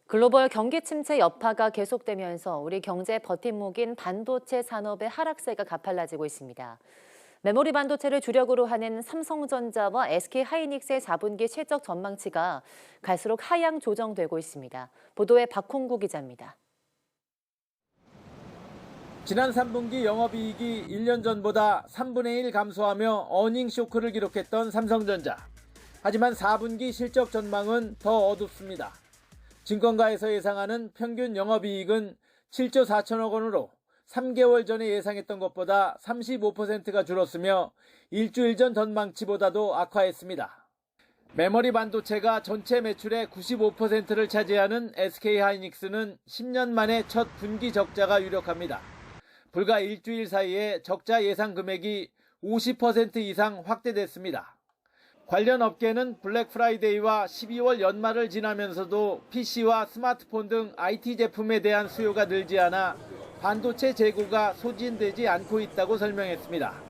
글로벌 경기 침체 여파가 계속되면서 우리 경제 버팀목인 반도체 산업의 하락세가 가팔라지고 있습니다. 메모리 반도체를 주력으로 하는 삼성전자와 SK하이닉스의 4분기 실적 전망치가 갈수록 하향 조정되고 있습니다. 보도에 박홍구 기자입니다. 지난 3분기 영업이익이 1년 전보다 3분의 1 감소하며 어닝 쇼크를 기록했던 삼성전자. 하지만 4분기 실적 전망은 더 어둡습니다. 증권가에서 예상하는 평균 영업이익은 7조 4천억 원으로 3개월 전에 예상했던 것보다 35%가 줄었으며 일주일 전 전망치보다도 악화했습니다. 메모리 반도체가 전체 매출의 95%를 차지하는 SK하이닉스는 10년 만에 첫 분기 적자가 유력합니다. 불과 일주일 사이에 적자 예상 금액이 50% 이상 확대됐습니다. 관련 업계는 블랙 프라이데이와 12월 연말을 지나면서도 PC와 스마트폰 등 IT 제품에 대한 수요가 늘지 않아 반도체 재고가 소진되지 않고 있다고 설명했습니다.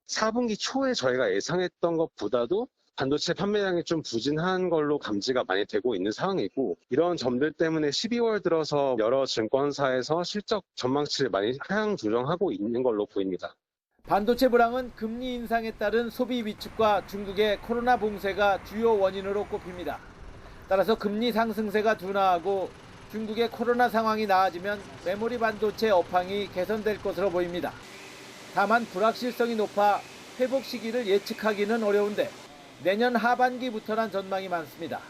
4분기 초에 저희가 예상했던 것보다도 반도체 판매량이 좀 부진한 걸로 감지가 많이 되고 있는 상황이고, 이런 점들 때문에 12월 들어서 여러 증권사에서 실적 전망치를 많이 하향 조정하고 있는 걸로 보입니다. 반도체 불황은 금리 인상에 따른 소비 위축과 중국의 코로나 봉쇄가 주요 원인으로 꼽힙니다. 따라서 금리 상승세가 둔화하고 중국의 코로나 상황이 나아지면 메모리 반도체 업황이 개선될 것으로 보입니다. 다만 불확실성이 높아 회복 시기를 예측하기는 어려운데 내년 하반기부터란 전망이 많습니다.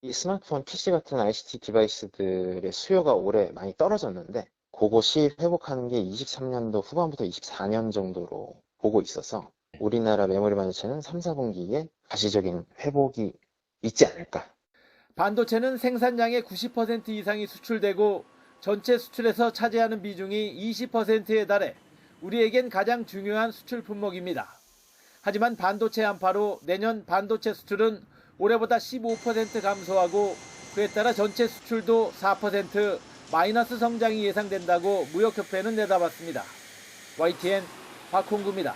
이 스마트폰, PC 같은 ICT 디바이스들의 수요가 올해 많이 떨어졌는데 그것이 회복하는 게 23년도 후반부터 24년 정도로 보고 있어서 우리나라 메모리 반도체는 3, 4분기에 가시적인 회복이 있지 않을까. 반도체는 생산량의 90% 이상이 수출되고 전체 수출에서 차지하는 비중이 20%에 달해 우리에겐 가장 중요한 수출 품목입니다. 하지만 반도체 한파로 내년 반도체 수출은 올해보다 15% 감소하고 그에 따라 전체 수출도 4% 마이너스 성장이 예상된다고 무역협회는 내다봤습니다. YTN 박홍구입니다.